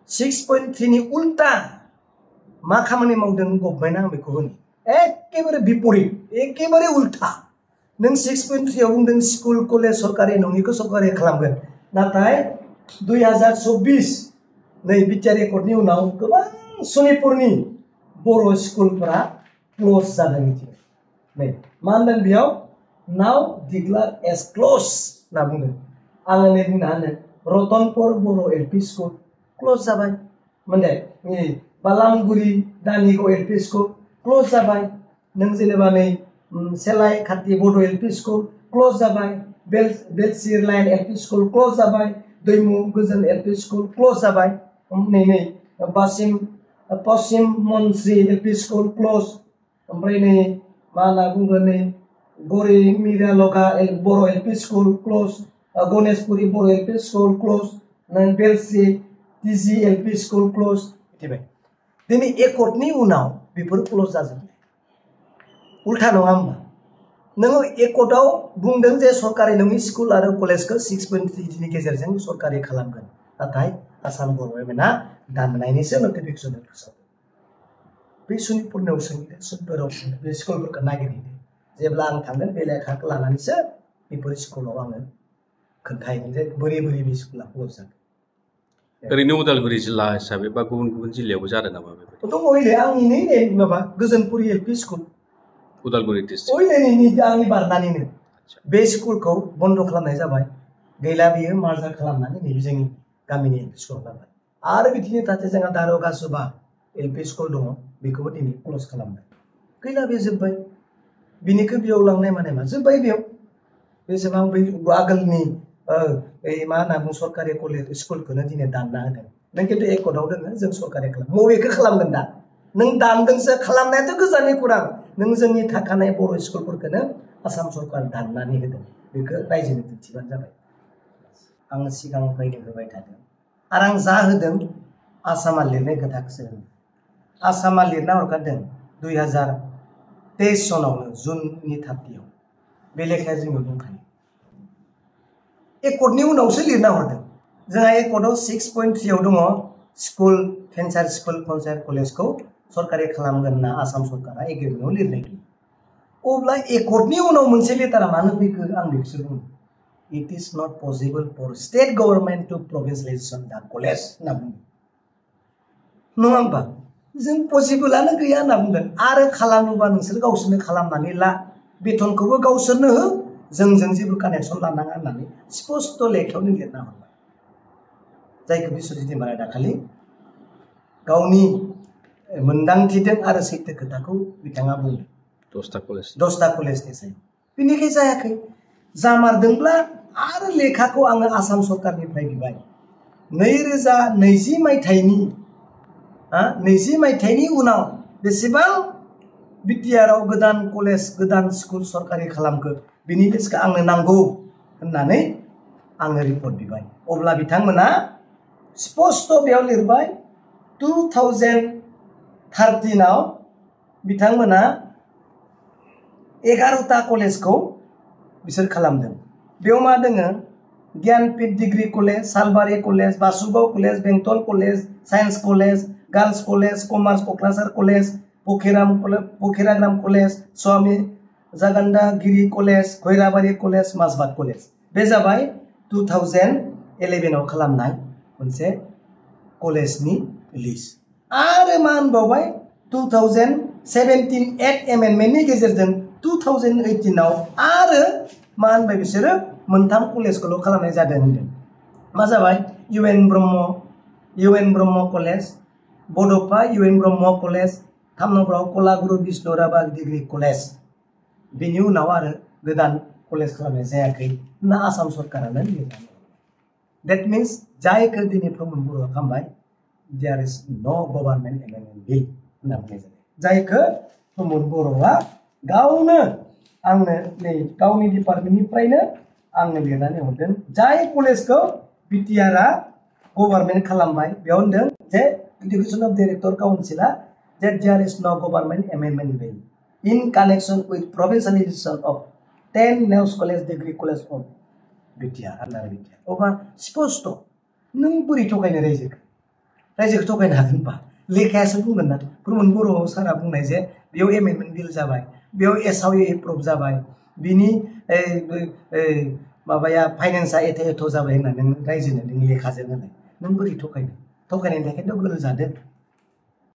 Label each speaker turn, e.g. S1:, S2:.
S1: 6.3 नि उल्टा मा खामानि मावदों गभर्नमेन्टआ आं बेखौ होनो एखेबारे बिपरीत एखेबारे उल्टा नों 6.3 आव बुंदों स्कुल कलेज सरकारि नङिखौ सरकारि खालामगोन नाथाय 2024 नै बिटिआर रेकर्डनि उनाव गोबां सनितपुरनि बर' स्कुलफोरा क्लोज जादों नै मा होनदों बेयाव नाउ डिक्लेयार एज क्लोज होनना बुंदों आङो नै बुंनो हानो रतनपुर बर' एलपि स्कुल क्लोज जाबाय मोनदे बालामगुरि दानिगाव एलपि स्कुल क्लोज जाबाय नों जेनेबा नै सेलाय खाथि बड' एलपि स्कुल क्लोज जाबाय बेलसिर लाइन एलपि स्कुल क्लोज जाबाय दैमु गोजोन एलपि स्कुल क्लोज जाबाय नै पश्चिम मनस्रि एलपि स्कुल क्लोज ओमफ्राय नै मा होनना बुंगोन नै गरि मिरा लगा बर' एलपि स्कुल क्लोज गणेशपुरी बर' एलपि स्कुल क्लोज नों बेलसि टिजि एलपि स्कुल क्लोज मिथिबाय दिनै एकर्डनि उनाव बेफोर क्लोज जाजोबबाय उल्था नङा होमबा नोङो एकर्डआव बुंदों जे सरकारि नङि स्कुल आरो कलेजखौ 6.3 नि गेजेरजों सरकारि खालामगोन नाथाय आसाम गभर्नमेन्टआ दाननायनिसो नटिफिकेसन फोसावदों बे सनितपुरनियाव सोंदों सुदफोराव बे स्कुलफोरखौ नागिरहैदों जेब्ला आं थांगोन बे लेखाखौ लानानैसो बेफोर स्कुलाव आङो खोन्थाहैगोन जे बोरै बोरै बे स्कुला क्लोज जादों
S2: ओरैनो उदालगुरि जिल्ला हिसाबै बा गुबुन गुबुन जिल्लायावबो जादों नामा बेबायदि
S1: दङ ओइले आंनि नै माबा गोजोनपुरि एलपि स्कुल
S2: उदालगुरि डिस्ट्रिक्ट
S1: ओइले आंनि बारनानैनो बे स्कुलखौ बन्द खालामनाय जाबाय गैला बियो मार्जार खालामनानै नैबे जोंनि गामिनि एलपि स्कुलाव लाबाय आरो बिदिनो थाथे जोंहा दारगा सुबा एलपि स्कुल दङ बेखौबो दिनै क्लोज खालामबाय गैला बे जोब्बाय बिनिखौ बेयाव लांनाय माने मा जोब्बाय बेयाव बेसेबां बै आगोलनि मा होनना बुङो सरकारि कलेज स्कुलखौनो दिनै दानना होदों नों खिन्थु एकर्डआव दोङो जों सरकारि खालाम बबेखौ खालामगोन दा नों दानदोंसो खालामनायाथ' गोजाननि खौरां नों जोंनि थाखानाय बर' स्कुलफोरखौनो आसाम सरकार दाननानै होदों बेखौ रायजोनो दिन्थिबानो जाबाय आं सिगांनिफ्रायनो होबाय थादों आरो आं जा होदों आसामा लिरनाय खोथाखौसो होदों आसामा लिरना हरखादों 2023 सनावनो जुननि 30 बे लेखाया जोंनाव दंखायो एकर्डनि उनावसो लिरना हरदों जोंहा एकर्डआव 6.3 आव दङ स्कुल भेन्सार स्कुल पन्सायत कलेजखौ सरकारि खालामगोन होनना आसाम सरकारा एग्रिमेन्टआव लिरनाय दं अब्ला एकर्डनि उनाव मोनसे लेटारा मानो फैखो आं बेखौसो बुङो it is not possible for state government to provincialisation the college होनना बुंदों नङा होमबा जों पसिबोलानो गैया होनना बुंदों आरो खालामोबा नोंसोर गावसोरनो खालामनानै ला बेथनखौबो गावसोरनो हो जोंजों जेबो कानेक्सन लानाङा होननानै स्पष्ट लेखायावनो लिरना हरबाय जायखौ बिस्वजित दैमारिया दाखालि गावनि मोन्दांथिदों आरो सैथो खोथाखौ बिथाङा बुंदों 10टा कलेजनि सायाव बेनिखाय जायाखै जामारदोंब्ला आरो लेखाखौ आङो आसाम सरकारनिफ्राय बिबाय 2020 मायथाइनि उनाव बेसेबां बिटिआरआव गोदान कलेज गोदान स्कुल सरकारि खालामखो बिनि लिस्टखौ आंनो नांगौ होननानै आङो रिपर्ट बिबाय अब्ला बिथांमोना स्पष्ट बेयाव लिरबाय 2013 आव बिथांमोना 11टा कलेजखौ बिसोर खालामदों बेयाव मा दोङो Gyanpeeth degree college Salbari college Basugaon college Bengtol college science college girls college commerce Kokrajhar college Fakiragram college Swami Jagandagiri college Khairabari college Majbat college बे जाबाय 2011 आव खालामनाय मोनसे कलेजनि लिस्ट आरो मा होनबावबाय 2017 8 एमेन्डमेन्टनि गेजेरजों 2018 आव आरो मा होनबाय बिसोरो मोनथाम कलेजखौल' खालामनाय जादों होनदों मा जाबाय इउएन Brahma college Bodofa UN Brahma college 3 नम्बराव कलागुरु बिष्णु राभा डिग्री कलेज बेनि उनाव आरो गोदान कलेज खालामनाय जायाखै होनना आसाम सरकारानो लिरनानै that means जायखौ दिनै प्रमद बर'आ खालामबाय there is no government amendment bill होनना बुंनाय जादों जायखौ प्रमद बर'आ गावनो आंनो नै गावनि डिपार्टमेन्टनिफ्रायनो आंनो लिरनानै हरदों जाय कलेजखौ बिटिआरआ गभर्नमेन्ट खालामबाय बेयाव होनदों जे एडुकेशन अफ डाइरेक्टर काउन्सिला that there is no government amendment bill in connection with provincialization of 10 news college degree college of BTR under BTR अब्ला स्पष्ट नों बोरै थगायनो रायजोखौ रायजोखौ थगायनो हागोन बा लेखायासो बुंगोन ना प्रमद बर' सारा बुंनाय जे बेयाव एमेन्डमेन्ट बिल जाबाय बेयाव एसाव एप्रुभ जाबाय बिनि माबाया फाइनेन्सआ एथ' जाबाय होनना नों रायजोनो नों लेखाजों होनाय नों बोरै थगायनायनि थाखायथ' गोनो जादों